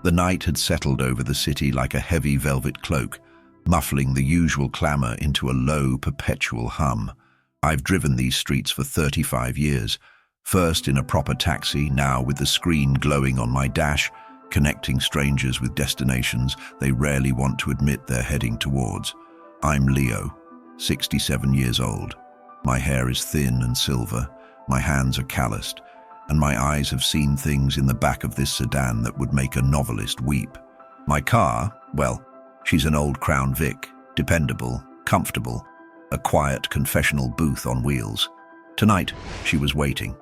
The night had settled over the city like a heavy velvet cloak, muffling the usual clamor into a low, perpetual hum. I've driven these streets for 35 years, first in a proper taxi, now with the screen glowing on my dash, connecting strangers with destinations they rarely want to admit they're heading towards. I'm Leo, 67 years old. My hair is thin and silver, my hands are calloused, and my eyes have seen things in the back of this sedan that would make a novelist weep. My car, well, she's an old Crown Vic, dependable, comfortable, a quiet confessional booth on wheels. Tonight, she was waiting.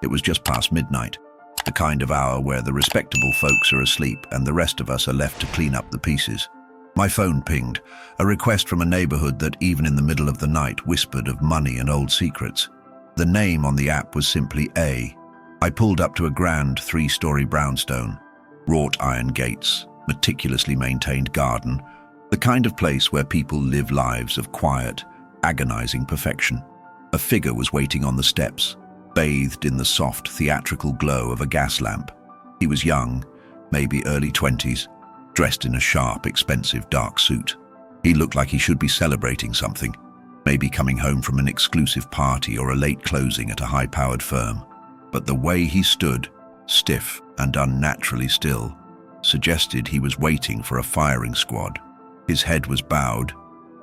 It was just past midnight, the kind of hour where the respectable folks are asleep and the rest of us are left to clean up the pieces. My phone pinged, a request from a neighborhood that even in the middle of the night whispered of money and old secrets. The name on the app was simply A. I pulled up to a grand 3-story brownstone, wrought iron gates, meticulously maintained garden, the kind of place where people live lives of quiet, agonizing perfection. A figure was waiting on the steps, bathed in the soft, theatrical glow of a gas lamp. He was young, maybe early 20s, dressed in a sharp, expensive dark suit. He looked like he should be celebrating something, maybe coming home from an exclusive party or a late closing at a high-powered firm. But the way he stood, stiff and unnaturally still, suggested he was waiting for a firing squad. His head was bowed,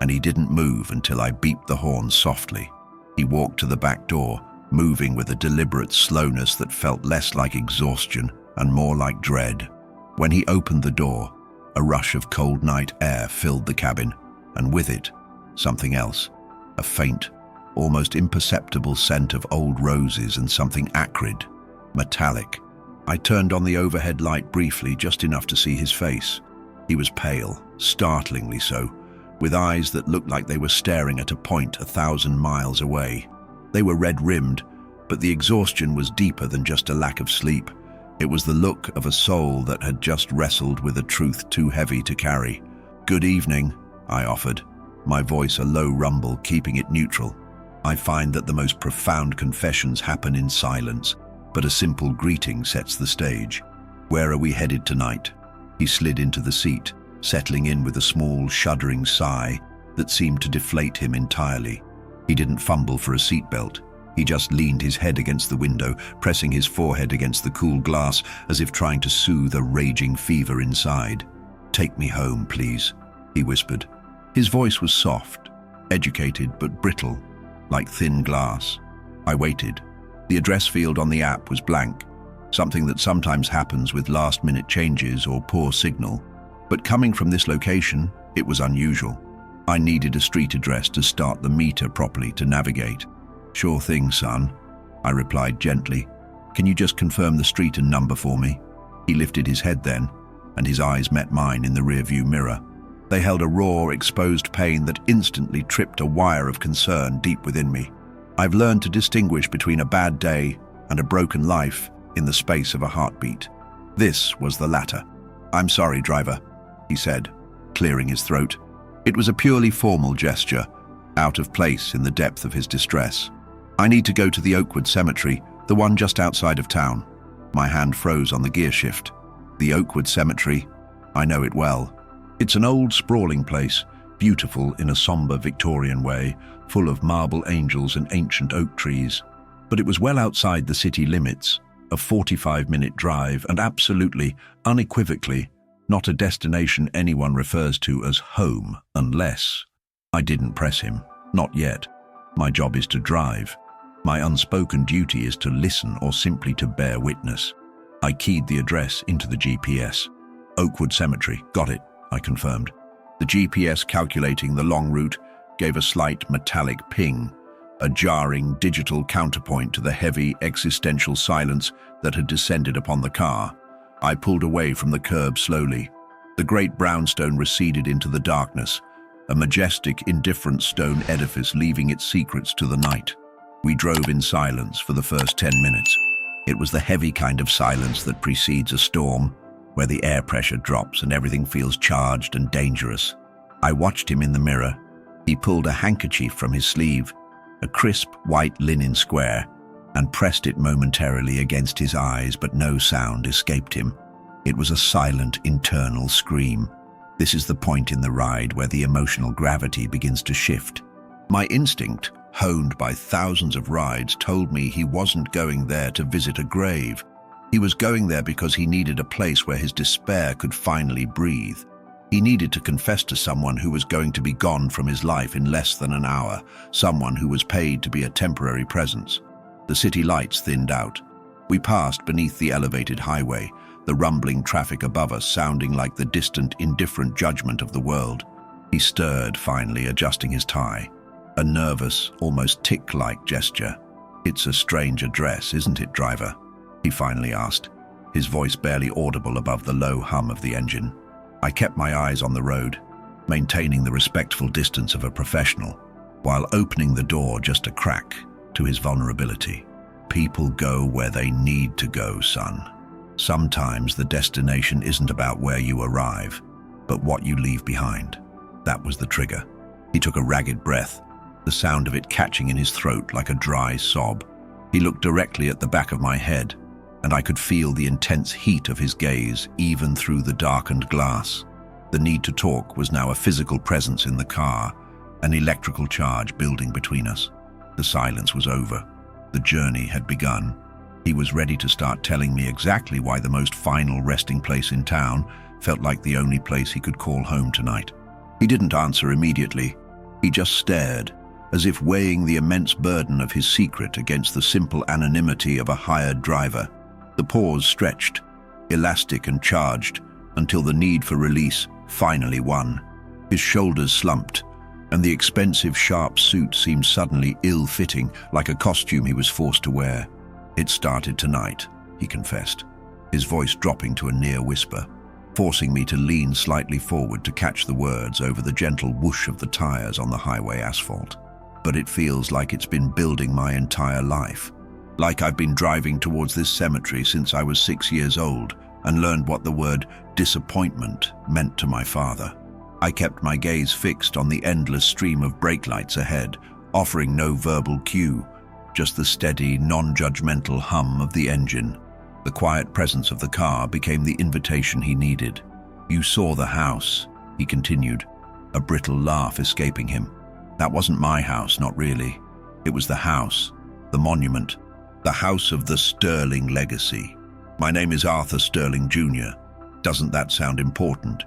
and he didn't move until I beeped the horn softly. He walked to the back door, moving with a deliberate slowness that felt less like exhaustion and more like dread. When he opened the door, a rush of cold night air filled the cabin, and with it, something else, a faint, almost imperceptible scent of old roses and something acrid, metallic. I turned on the overhead light briefly, just enough to see his face. He was pale, startlingly so, with eyes that looked like they were staring at a point 1,000 miles away. They were red-rimmed, but the exhaustion was deeper than just a lack of sleep. It was the look of a soul that had just wrestled with a truth too heavy to carry. "Good evening," I offered, my voice a low rumble, keeping it neutral. I find that the most profound confessions happen in silence, but a simple greeting sets the stage. "Where are we headed tonight?" He slid into the seat, settling in with a small, shuddering sigh that seemed to deflate him entirely. He didn't fumble for a seatbelt. He just leaned his head against the window, pressing his forehead against the cool glass as if trying to soothe a raging fever inside. "Take me home, please," he whispered. His voice was soft, educated but brittle, like thin glass. I waited. The address field on the app was blank, something that sometimes happens with last-minute changes or poor signal. But coming from this location, it was unusual. I needed a street address to start the meter properly to navigate. "Sure thing, son," I replied gently. "Can you just confirm the street and number for me?" He lifted his head then, and his eyes met mine in the rearview mirror. They held a raw, exposed pain that instantly tripped a wire of concern deep within me. I've learned to distinguish between a bad day and a broken life in the space of a heartbeat. This was the latter. "I'm sorry, driver," he said, clearing his throat. It was a purely formal gesture, out of place in the depth of his distress. "I need to go to the Oakwood Cemetery, the one just outside of town." My hand froze on the gear shift. The Oakwood Cemetery, I know it well. It's an old, sprawling place, beautiful in a somber Victorian way, full of marble angels and ancient oak trees. But it was well outside the city limits, a 45-minute drive, and absolutely, unequivocally, not a destination anyone refers to as home unless... I didn't press him, not yet. My job is to drive. My unspoken duty is to listen or simply to bear witness. I keyed the address into the GPS. "Oakwood Cemetery, got it," I confirmed. The GPS, calculating the long route, gave a slight metallic ping, a jarring digital counterpoint to the heavy existential silence that had descended upon the car. I pulled away from the curb slowly. The great brownstone receded into the darkness, a majestic, indifferent stone edifice leaving its secrets to the night. We drove in silence for the first 10 minutes. It was the heavy kind of silence that precedes a storm, where the air pressure drops and everything feels charged and dangerous. I watched him in the mirror. He pulled a handkerchief from his sleeve, a crisp white linen square, and pressed it momentarily against his eyes, but no sound escaped him. It was a silent, internal scream. This is the point in the ride where the emotional gravity begins to shift. My instinct, honed by thousands of rides, told me he wasn't going there to visit a grave. He was going there because he needed a place where his despair could finally breathe. He needed to confess to someone who was going to be gone from his life in less than an hour, someone who was paid to be a temporary presence. The city lights thinned out. We passed beneath the elevated highway, the rumbling traffic above us sounding like the distant, indifferent judgment of the world. He stirred, finally, adjusting his tie. A nervous, almost tick-like gesture. "It's a strange address, isn't it, driver?" he finally asked, his voice barely audible above the low hum of the engine. I kept my eyes on the road, maintaining the respectful distance of a professional, while opening the door just a crack to his vulnerability. People go where they need to go, son. Sometimes the destination isn't about where you arrive, but what you leave behind. That was the trigger. He took a ragged breath, the sound of it catching in his throat like a dry sob. He looked directly at the back of my head, and I could feel the intense heat of his gaze even through the darkened glass. The need to talk was now a physical presence in the car, an electrical charge building between us. The silence was over. The journey had begun. He was ready to start telling me exactly why the most final resting place in town felt like the only place he could call home tonight. He didn't answer immediately. He just stared, as if weighing the immense burden of his secret against the simple anonymity of a hired driver. The pause stretched, elastic and charged, until the need for release finally won. His shoulders slumped, and the expensive, sharp suit seemed suddenly ill-fitting, like a costume he was forced to wear. "It started tonight," he confessed, his voice dropping to a near whisper, forcing me to lean slightly forward to catch the words over the gentle whoosh of the tires on the highway asphalt. "But it feels like it's been building my entire life. Like I've been driving towards this cemetery since I was 6 years old and learned what the word disappointment meant to my father. I kept my gaze fixed on the endless stream of brake lights ahead, offering no verbal cue, just the steady, non-judgmental hum of the engine. The quiet presence of the car became the invitation he needed. "You saw the house," he continued, a brittle laugh escaping him. "That wasn't my house, not really. It was the house, the monument, the house of the Sterling legacy. My name is Arthur Sterling Jr. Doesn't that sound important?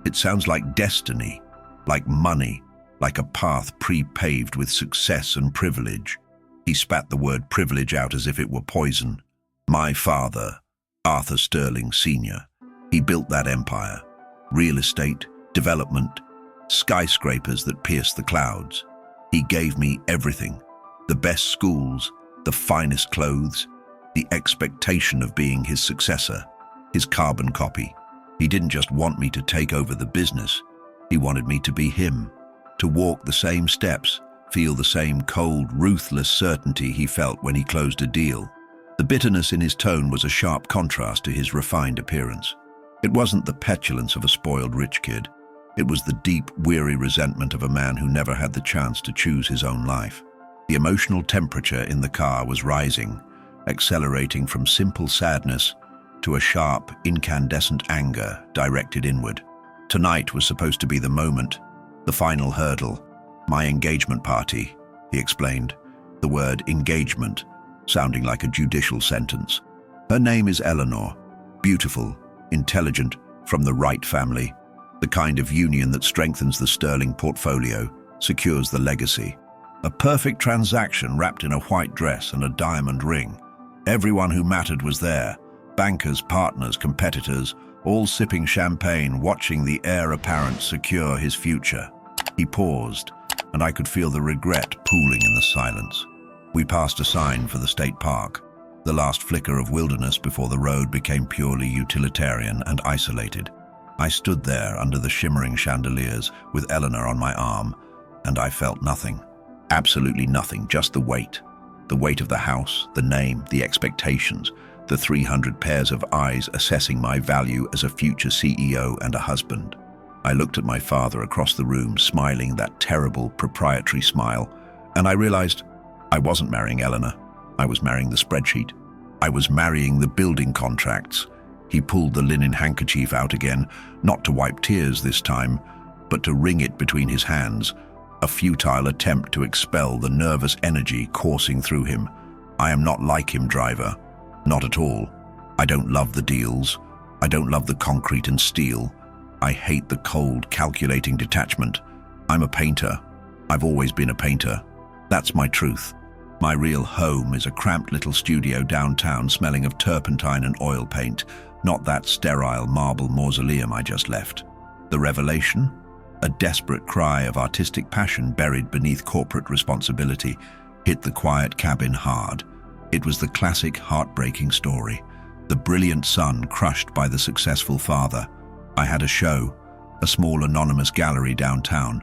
It sounds like destiny, like money, like a path pre-paved with success and privilege." He spat the word privilege out as if it were poison. "My father, Arthur Sterling Sr., he built that empire. Real estate, development, skyscrapers that pierced the clouds. He gave me everything. The best schools, the finest clothes, the expectation of being his successor, his carbon copy. He didn't just want me to take over the business. He wanted me to be him, to walk the same steps, feel the same cold, ruthless certainty he felt when he closed a deal." The bitterness in his tone was a sharp contrast to his refined appearance. It wasn't the petulance of a spoiled rich kid. It was the deep, weary resentment of a man who never had the chance to choose his own life. The emotional temperature in the car was rising, accelerating from simple sadness to a sharp, incandescent anger directed inward. Tonight was supposed to be the moment, the final hurdle. "My engagement party," he explained, the word engagement sounding like a judicial sentence. "Her name is Eleanor, beautiful, intelligent, from the right family, the kind of union that strengthens the Sterling portfolio, secures the legacy. A perfect transaction wrapped in a white dress and a diamond ring. Everyone who mattered was there, bankers, partners, competitors, all sipping champagne, watching the heir apparent secure his future." He paused, and I could feel the regret pooling in the silence. We passed a sign for the state park, the last flicker of wilderness before the road became purely utilitarian and isolated. I stood there under the shimmering chandeliers with Eleanor on my arm, and I felt nothing. Absolutely nothing, just the weight. The weight of the house, the name, the expectations, the 300 pairs of eyes assessing my value as a future CEO and a husband. I looked at my father across the room, smiling that terrible proprietary smile, and I realized I wasn't marrying Eleanor. I was marrying the spreadsheet. I was marrying the building contracts, He pulled the linen handkerchief out again, not to wipe tears this time, but to wring it between his hands, a futile attempt to expel the nervous energy coursing through him. I am not like him, driver. Not at all. I don't love the deals. I don't love the concrete and steel. I hate the cold, calculating detachment. I'm a painter. I've always been a painter. That's my truth. My real home is a cramped little studio downtown smelling of turpentine and oil paint, not that sterile marble mausoleum I just left. The revelation? A desperate cry of artistic passion buried beneath corporate responsibility hit the quiet cabin hard. It was the classic heartbreaking story. The brilliant son crushed by the successful father. I had a show, a small anonymous gallery downtown.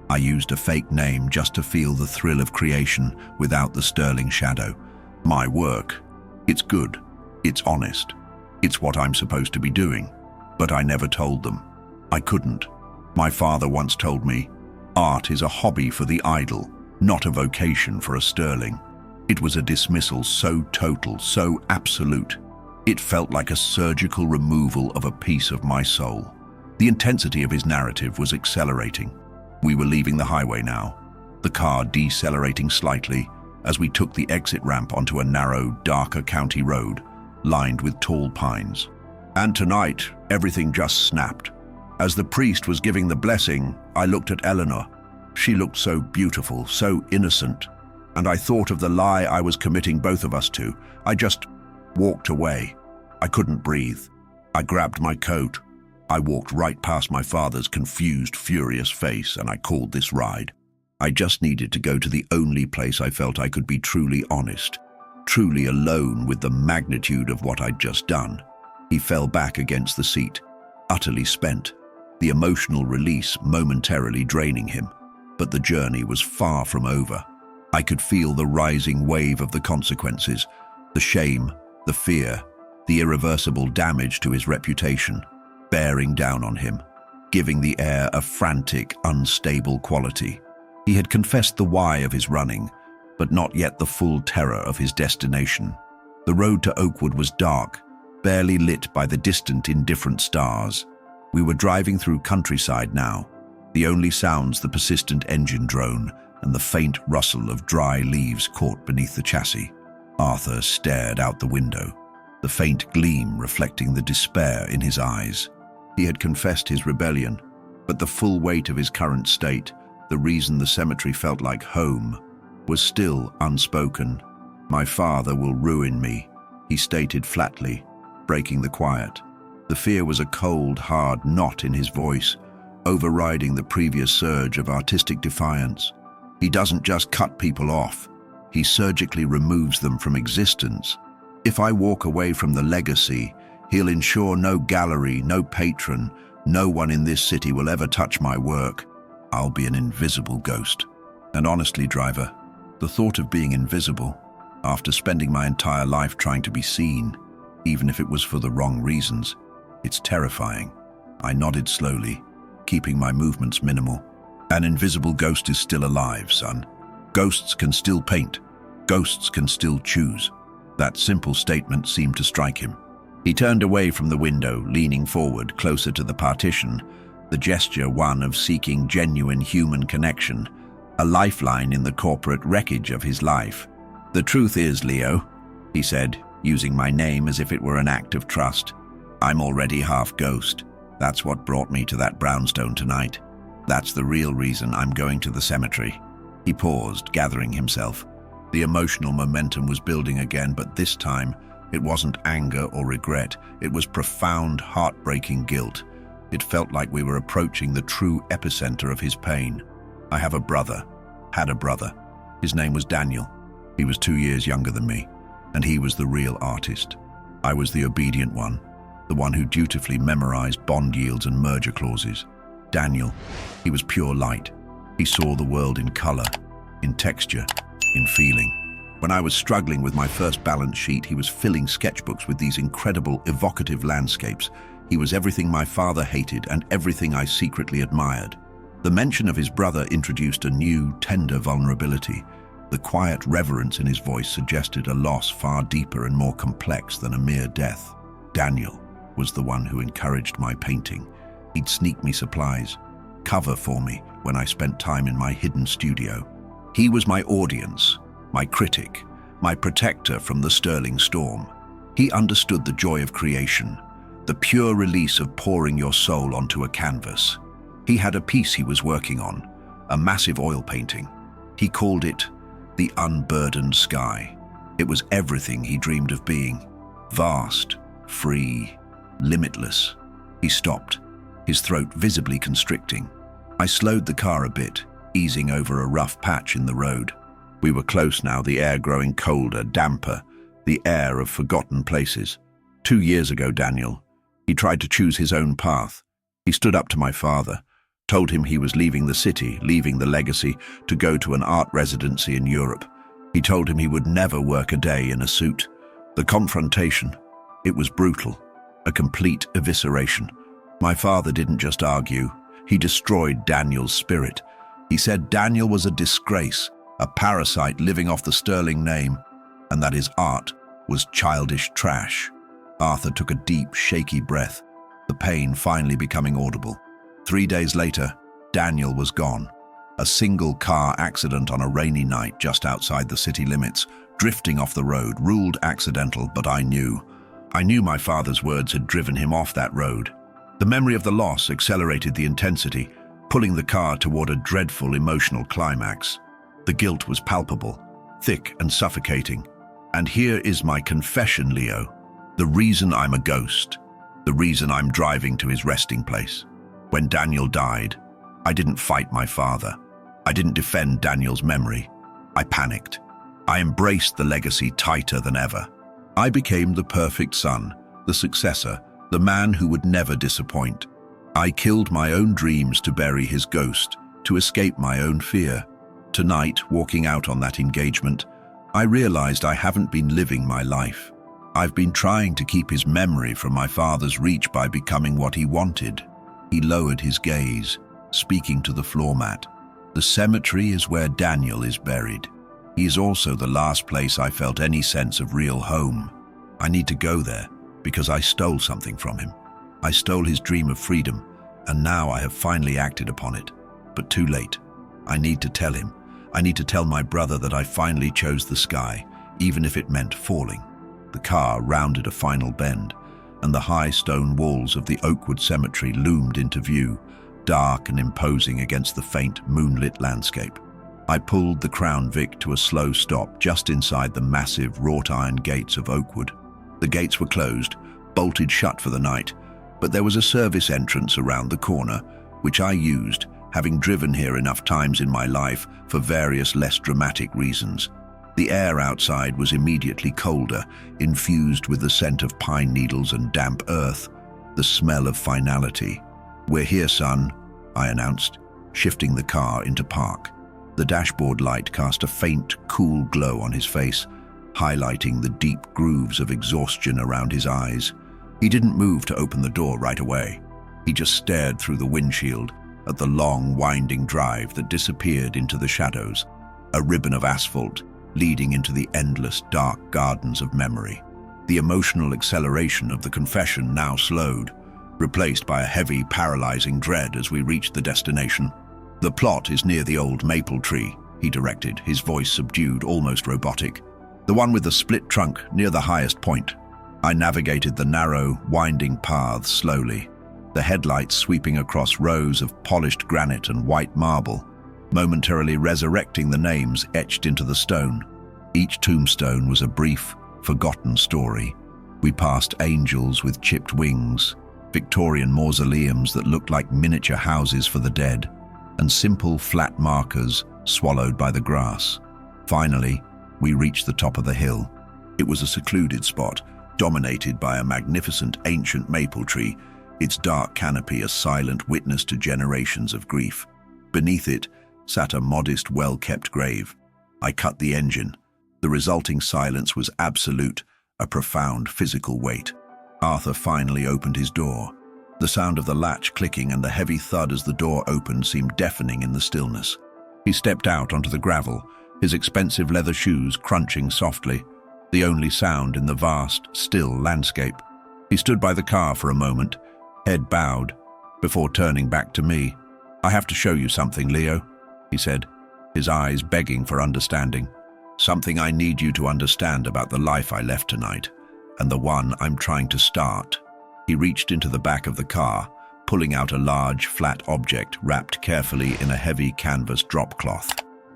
I used a fake name just to feel the thrill of creation without the sterling shadow. My work. It's good. It's honest. It's what I'm supposed to be doing. But I never told them. I couldn't. My father once told me, art is a hobby for the idle, not a vocation for a sterling. It was a dismissal so total, so absolute. It felt like a surgical removal of a piece of my soul. The intensity of his narrative was accelerating. We were leaving the highway now, the car decelerating slightly as we took the exit ramp onto a narrow, darker county road, lined with tall pines. And tonight, everything just snapped. As the priest was giving the blessing, I looked at Eleanor. She looked so beautiful, so innocent, and I thought of the lie I was committing both of us to. I just walked away. I couldn't breathe. I grabbed my coat. I walked right past my father's confused, furious face, and I called this ride. I just needed to go to the only place I felt I could be truly honest, truly alone with the magnitude of what I'd just done. He fell back against the seat, utterly spent, the emotional release momentarily draining him. But the journey was far from over. I could feel the rising wave of the consequences, the shame, the fear, the irreversible damage to his reputation, bearing down on him, giving the heir a frantic, unstable quality. He had confessed the why of his running, but not yet the full terror of his destination. The road to Oakwood was dark, barely lit by the distant, indifferent stars. We were driving through countryside now, the only sounds the persistent engine drone and the faint rustle of dry leaves caught beneath the chassis. Arthur stared out the window, the faint gleam reflecting the despair in his eyes. He had confessed his rebellion, but the full weight of his current state, the reason the cemetery felt like home, was still unspoken. "My father will ruin me," he stated flatly, breaking the quiet. The fear was a cold, hard knot in his voice, overriding the previous surge of artistic defiance. "He doesn't just cut people off. He surgically removes them from existence. If I walk away from the legacy, he'll ensure no gallery, no patron, no one in this city will ever touch my work. I'll be an invisible ghost." And honestly, driver, the thought of being invisible, after spending my entire life trying to be seen, even if it was for the wrong reasons, it's terrifying. I nodded slowly, keeping my movements minimal. "An invisible ghost is still alive, son. Ghosts can still paint. Ghosts can still choose." That simple statement seemed to strike him. He turned away from the window, leaning forward, closer to the partition, the gesture one of seeking genuine human connection, a lifeline in the corporate wreckage of his life. "The truth is, Leo," he said, using my name as if it were an act of trust, "I'm already half ghost. That's what brought me to that brownstone tonight. That's the real reason I'm going to the cemetery." He paused, gathering himself. The emotional momentum was building again, but this time, it wasn't anger or regret. It was profound, heartbreaking guilt. It felt like we were approaching the true epicenter of his pain. I have a brother, had a brother. His name was Daniel. He was 2 years younger than me, and he was the real artist. I was the obedient one, the one who dutifully memorized bond yields and merger clauses. Daniel, he was pure light. He saw the world in color, in texture, in feeling. When I was struggling with my first balance sheet, he was filling sketchbooks with these incredible, evocative landscapes. He was everything my father hated and everything I secretly admired. The mention of his brother introduced a new, tender vulnerability. The quiet reverence in his voice suggested a loss far deeper and more complex than a mere death. Daniel. was the one who encouraged my painting. He'd sneak me supplies, cover for me when I spent time in my hidden studio. He was my audience, my critic, my protector from the sterling storm. He understood the joy of creation, the pure release of pouring your soul onto a canvas. He had a piece he was working on, a massive oil painting. He called it the Unburdened Sky. It was everything he dreamed of being: vast, free, limitless. He stopped, his throat visibly constricting. I slowed the car a bit, easing over a rough patch in the road. We were close now, the air growing colder, damper, the air of forgotten places. 2 years ago, Daniel, he tried to choose his own path. He stood up to my father, told him he was leaving the city, leaving the legacy, to go to an art residency in Europe. He told him he would never work a day in a suit. The confrontation, it was brutal, a complete evisceration. My father didn't just argue, he destroyed Daniel's spirit. He said Daniel was a disgrace, a parasite living off the sterling name, and that his art was childish trash. Arthur took a deep, shaky breath, the pain finally becoming audible. 3 days later, Daniel was gone. A single car accident on a rainy night just outside the city limits, drifting off the road, ruled accidental, but I knew my father's words had driven him off that road. The memory of the loss accelerated the intensity, pulling the car toward a dreadful emotional climax. The guilt was palpable, thick and suffocating. And here is my confession, Leo. The reason I'm a ghost, the reason I'm driving to his resting place. When Daniel died, I didn't fight my father. I didn't defend Daniel's memory. I panicked. I embraced the legacy tighter than ever. I became the perfect son, the successor, the man who would never disappoint. I killed my own dreams to bury his ghost, to escape my own fear. Tonight, walking out on that engagement, I realized I haven't been living my life. I've been trying to keep his memory from my father's reach by becoming what he wanted. He lowered his gaze, speaking to the floor mat. The cemetery is where Daniel is buried. He is also the last place I felt any sense of real home. I need to go there because I stole something from him. I stole his dream of freedom, and now I have finally acted upon it. But too late. I need to tell him. I need to tell my brother that I finally chose the sky, even if it meant falling. The car rounded a final bend, and the high stone walls of the Oakwood Cemetery loomed into view, dark and imposing against the faint, moonlit landscape. I pulled the Crown Vic to a slow stop just inside the massive wrought-iron gates of Oakwood. The gates were closed, bolted shut for the night, but there was a service entrance around the corner, which I used, having driven here enough times in my life for various less dramatic reasons. The air outside was immediately colder, infused with the scent of pine needles and damp earth, the smell of finality. "We're here, son," I announced, shifting the car into park. The dashboard light cast a faint, cool glow on his face, highlighting the deep grooves of exhaustion around his eyes. He didn't move to open the door right away. He just stared through the windshield at the long, winding drive that disappeared into the shadows, a ribbon of asphalt leading into the endless, dark gardens of memory. The emotional acceleration of the confession now slowed, replaced by a heavy, paralyzing dread as we reached the destination. "The plot is near the old maple tree," he directed, his voice subdued, almost robotic. "The one with the split trunk near the highest point." I navigated the narrow, winding paths slowly, the headlights sweeping across rows of polished granite and white marble, momentarily resurrecting the names etched into the stone. Each tombstone was a brief, forgotten story. We passed angels with chipped wings, Victorian mausoleums that looked like miniature houses for the dead, and simple, flat markers swallowed by the grass. Finally, we reached the top of the hill. It was a secluded spot, dominated by a magnificent ancient maple tree, its dark canopy a silent witness to generations of grief. Beneath it sat a modest, well-kept grave. I cut the engine. The resulting silence was absolute, a profound physical weight. Arthur finally opened his door. The sound of the latch clicking and the heavy thud as the door opened seemed deafening in the stillness. He stepped out onto the gravel, his expensive leather shoes crunching softly, the only sound in the vast, still landscape. He stood by the car for a moment, head bowed, before turning back to me. "I have to show you something, Leo," he said, his eyes begging for understanding. "Something I need you to understand about the life I left tonight, and the one I'm trying to start." He reached into the back of the car, pulling out a large, flat object wrapped carefully in a heavy canvas drop cloth.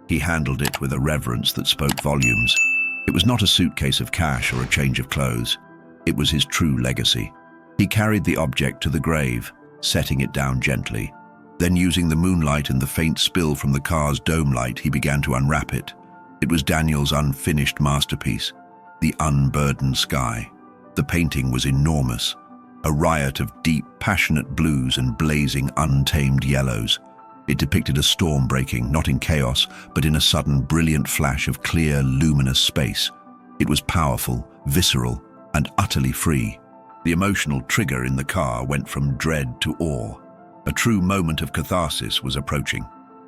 He handled it with a reverence that spoke volumes. It was not a suitcase of cash or a change of clothes. It was his true legacy. He carried the object to the grave, setting it down gently. Then, using the moonlight and the faint spill from the car's dome light, he began to unwrap it. It was Daniel's unfinished masterpiece, the Unburdened Sky. The painting was enormous, a riot of deep, passionate blues and blazing, untamed yellows. It depicted a storm breaking, not in chaos, but in a sudden, brilliant flash of clear, luminous space. It was powerful, visceral, and utterly free. The emotional trigger in the car went from dread to awe. A true moment of catharsis was approaching.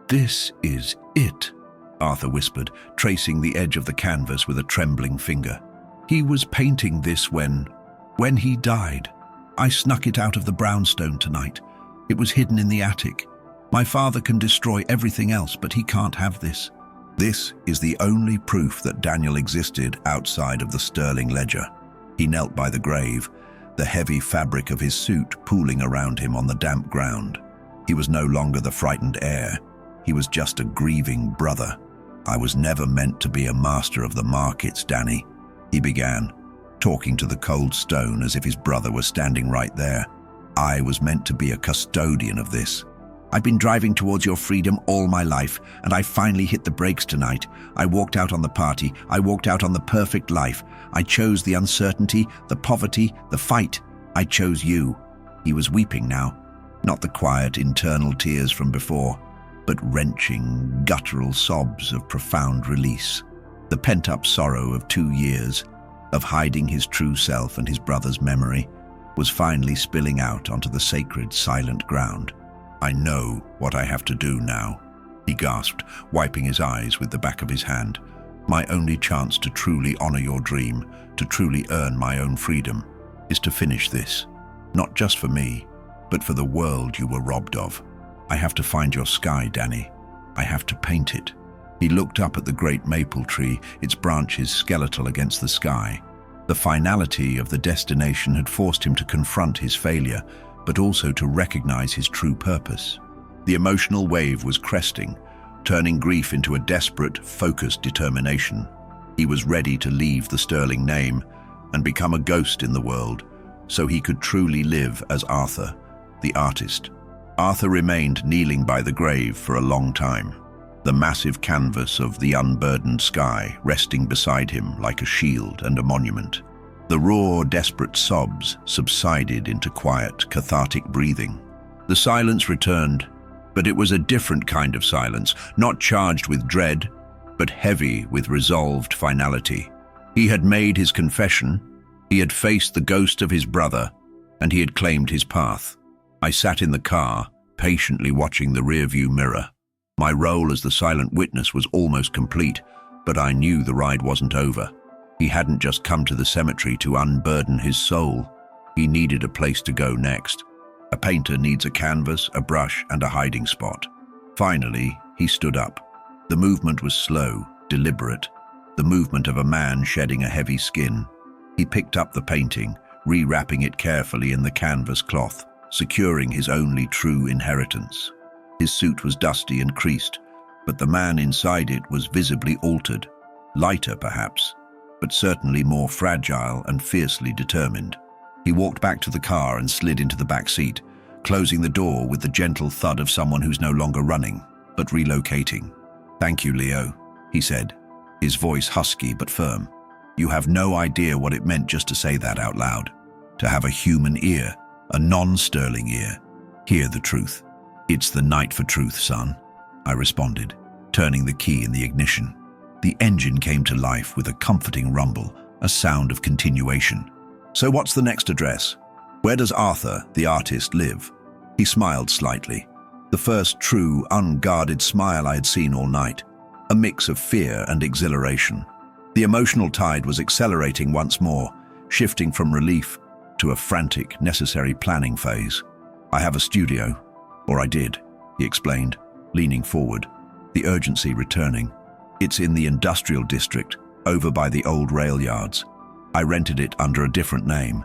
"This is it," Arthur whispered, tracing the edge of the canvas with a trembling finger. "He was painting this when he died. I snuck it out of the brownstone tonight. It was hidden in the attic. My father can destroy everything else, but he can't have this." This is the only proof that Daniel existed outside of the sterling ledger. He knelt by the grave, the heavy fabric of his suit pooling around him on the damp ground. He was no longer the frightened heir. He was just a grieving brother. "I was never meant to be a master of the markets, Danny," he began, talking to the cold stone as if his brother was standing right there. "I was meant to be a custodian of this. I've been driving towards your freedom all my life, and I finally hit the brakes tonight. I walked out on the party. I walked out on the perfect life. I chose the uncertainty, the poverty, the fight. I chose you." He was weeping now, not the quiet, internal tears from before, but wrenching, guttural sobs of profound release. The pent-up sorrow of 2 years, of hiding his true self and his brother's memory, was finally spilling out onto the sacred, silent ground. "I know what I have to do now," he gasped, wiping his eyes with the back of his hand. "My only chance to truly honor your dream, to truly earn my own freedom, is to finish this. Not just for me, but for the world you were robbed of. I have to find your sky, Danny. I have to paint it." He looked up at the great maple tree, its branches skeletal against the sky. The finality of the destination had forced him to confront his failure, but also to recognize his true purpose. The emotional wave was cresting, turning grief into a desperate, focused determination. He was ready to leave the sterling name and become a ghost in the world, so he could truly live as Arthur, the artist. Arthur remained kneeling by the grave for a long time, the massive canvas of the unburdened sky resting beside him like a shield and a monument. The raw, desperate sobs subsided into quiet, cathartic breathing. The silence returned, but it was a different kind of silence, not charged with dread, but heavy with resolved finality. He had made his confession, he had faced the ghost of his brother, and he had claimed his path. I sat in the car, patiently watching the rearview mirror. My role as the silent witness was almost complete, but I knew the ride wasn't over. He hadn't just come to the cemetery to unburden his soul. He needed a place to go next. A painter needs a canvas, a brush, and a hiding spot. Finally, he stood up. The movement was slow, deliberate, the movement of a man shedding a heavy skin. He picked up the painting, rewrapping it carefully in the canvas cloth, securing his only true inheritance. His suit was dusty and creased, but the man inside it was visibly altered, lighter perhaps, but certainly more fragile and fiercely determined. He walked back to the car and slid into the back seat, closing the door with the gentle thud of someone who's no longer running, but relocating. "Thank you, Leo," he said, his voice husky but firm. "You have no idea what it meant just to say that out loud, to have a human ear, a non-sterling ear, hear the truth." "It's the night for truth, son," I responded, turning the key in the ignition. The engine came to life with a comforting rumble, a sound of continuation. "So what's the next address? Where does Arthur, the artist, live?" He smiled slightly, the first true, unguarded smile I had seen all night, a mix of fear and exhilaration. The emotional tide was accelerating once more, shifting from relief to a frantic, necessary planning phase. I have a studio, or I did, he explained, leaning forward, the urgency returning. It's in the industrial district, over by the old rail yards. I rented it under a different name,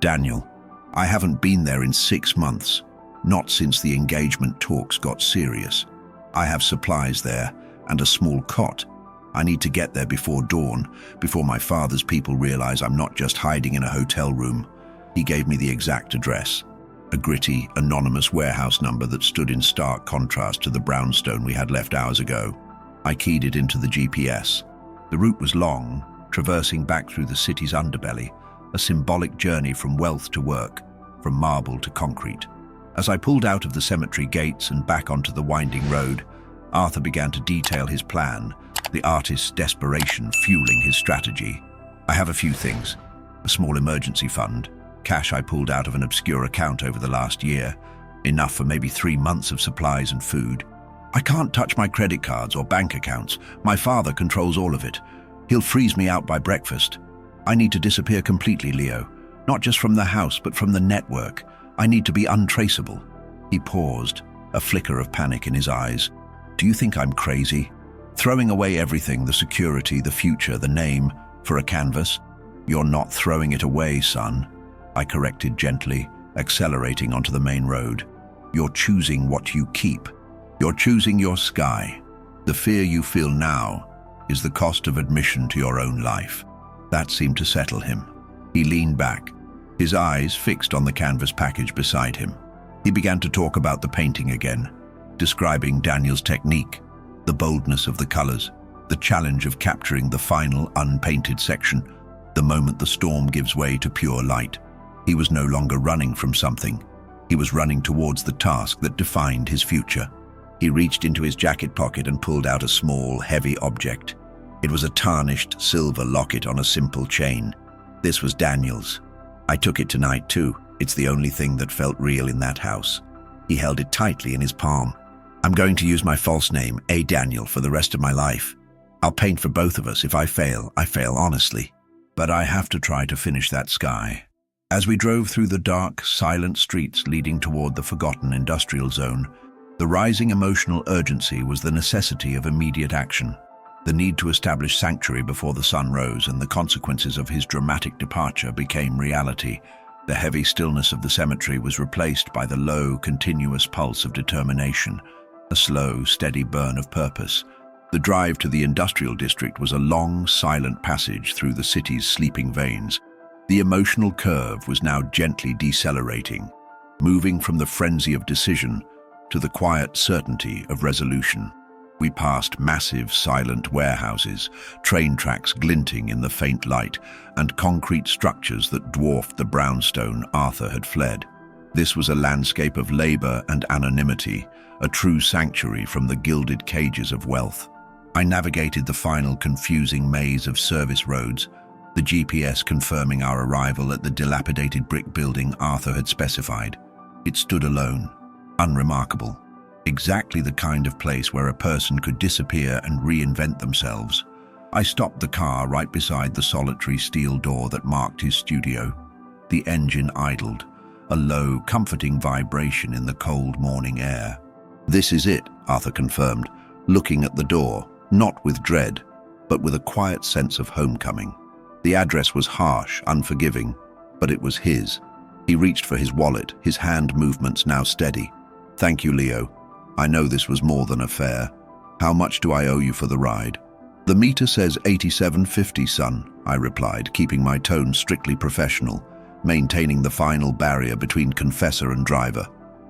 Daniel. I haven't been there in 6 months, not since the engagement talks got serious. I have supplies there and a small cot. I need to get there before dawn, before my father's people realize I'm not just hiding in a hotel room. He gave me the exact address, a gritty, anonymous warehouse number that stood in stark contrast to the brownstone we had left hours ago. I keyed it into the GPS. The route was long, traversing back through the city's underbelly, a symbolic journey from wealth to work, from marble to concrete. As I pulled out of the cemetery gates and back onto the winding road, Arthur began to detail his plan, the artist's desperation fueling his strategy. I have a few things. A small emergency fund, cash I pulled out of an obscure account over the last year, enough for maybe 3 months of supplies and food. I can't touch my credit cards or bank accounts. My father controls all of it. He'll freeze me out by breakfast. I need to disappear completely, Leo. Not just from the house, but from the network. I need to be untraceable. He paused, a flicker of panic in his eyes. Do you think I'm crazy? Throwing away everything, the security, the future, the name, for a canvas? You're not throwing it away, son. I corrected gently, accelerating onto the main road. You're choosing what you keep. You're choosing your sky. The fear you feel now is the cost of admission to your own life. That seemed to settle him. He leaned back, his eyes fixed on the canvas package beside him. He began to talk about the painting again, describing Daniel's technique, the boldness of the colors, the challenge of capturing the final unpainted section, the moment the storm gives way to pure light. He was no longer running from something. He was running towards the task that defined his future. He reached into his jacket pocket and pulled out a small, heavy object. It was a tarnished silver locket on a simple chain. This was Daniel's. I took it tonight too. It's the only thing that felt real in that house. He held it tightly in his palm. I'm going to use my false name, Daniel, for the rest of my life. I'll paint for both of us. If I fail honestly. But I have to try to finish that sky. As we drove through the dark, silent streets leading toward the forgotten industrial zone, the rising emotional urgency was the necessity of immediate action. The need to establish sanctuary before the sun rose and the consequences of his dramatic departure became reality. The heavy stillness of the cemetery was replaced by the low, continuous pulse of determination, a slow, steady burn of purpose. The drive to the industrial district was a long, silent passage through the city's sleeping veins. The emotional curve was now gently decelerating, moving from the frenzy of decision to the quiet certainty of resolution. We passed massive, silent warehouses, train tracks glinting in the faint light, and concrete structures that dwarfed the brownstone Arthur had fled. This was a landscape of labor and anonymity, a true sanctuary from the gilded cages of wealth. I navigated the final confusing maze of service roads, the GPS confirming our arrival at the dilapidated brick building Arthur had specified. It stood alone, unremarkable, exactly the kind of place where a person could disappear and reinvent themselves. I stopped the car right beside the solitary steel door that marked his studio. The engine idled, a low, comforting vibration in the cold morning air. This is it, Arthur confirmed, looking at the door, not with dread, but with a quiet sense of homecoming. The address was harsh, unforgiving, but it was his. He reached for his wallet, his hand movements now steady. Thank you, Leo. I know this was more than a fare. How much do I owe you for the ride? The meter says $87.50, son, I replied, keeping my tone strictly professional, maintaining the final barrier between confessor and driver.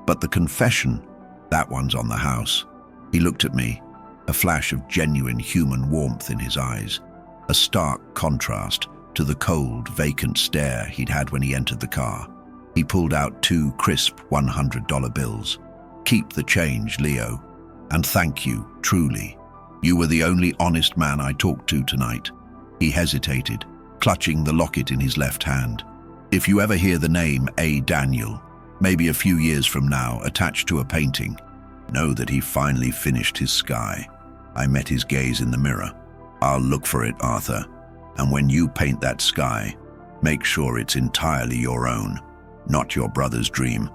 But the confession, that one's on the house. He looked at me, a flash of genuine human warmth in his eyes, a stark contrast to the cold, vacant stare he'd had when he entered the car. He pulled out 2 crisp $100 bills. Keep the change, Leo. And thank you, truly. You were the only honest man I talked to tonight. He hesitated, clutching the locket in his left hand. If you ever hear the name Daniel, maybe a few years from now, attached to a painting, know that he finally finished his sky. I met his gaze in the mirror. I'll look for it, Arthur. And when you paint that sky, Make sure it's entirely your own, not your brother's dream,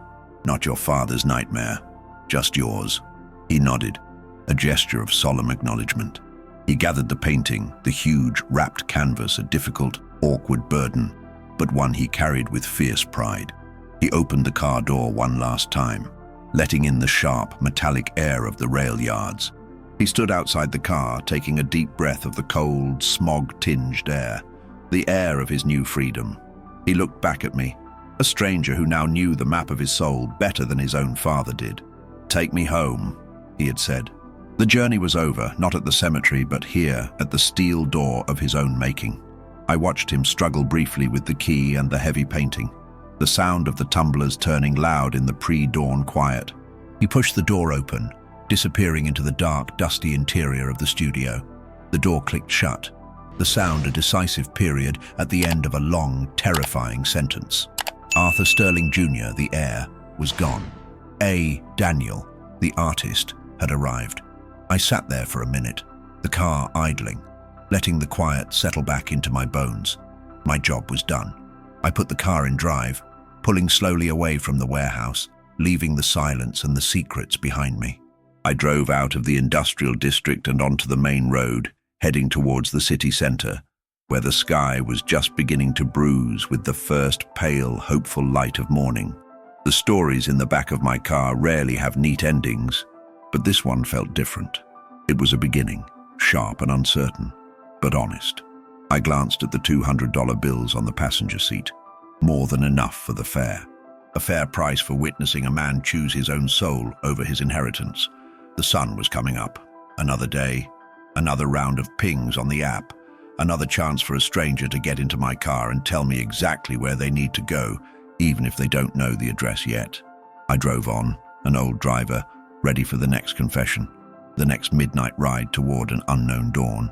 not your father's nightmare, just yours." He nodded, a gesture of solemn acknowledgement. He gathered the painting, the huge, wrapped canvas, a difficult, awkward burden, but one he carried with fierce pride. He opened the car door one last time, letting in the sharp, metallic air of the rail yards. He stood outside the car, taking a deep breath of the cold, smog-tinged air, the air of his new freedom. He looked back at me, a stranger who now knew the map of his soul better than his own father did. "Take me home," he had said. The journey was over, not at the cemetery, but here, at the steel door of his own making. I watched him struggle briefly with the key and the heavy painting, the sound of the tumblers turning loud in the pre-dawn quiet. He pushed the door open, disappearing into the dark, dusty interior of the studio. The door clicked shut, the sound a decisive period at the end of a long, terrifying sentence. Arthur Sterling Jr., the heir, was gone. Daniel, the artist, had arrived. I sat there for a minute, the car idling, letting the quiet settle back into my bones. My job was done. I put the car in drive, pulling slowly away from the warehouse, leaving the silence and the secrets behind me. I drove out of the industrial district and onto the main road, heading towards the city center, where the sky was just beginning to bruise with the first pale, hopeful light of morning. The stories in the back of my car rarely have neat endings, but this one felt different. It was a beginning, sharp and uncertain, but honest. I glanced at the $200 bills on the passenger seat. More than enough for the fare. A fair price for witnessing a man choose his own soul over his inheritance. The sun was coming up. Another day, another round of pings on the app, another chance for a stranger to get into my car and tell me exactly where they need to go, even if they don't know the address yet. I drove on, an old driver, ready for the next confession, the next midnight ride toward an unknown dawn.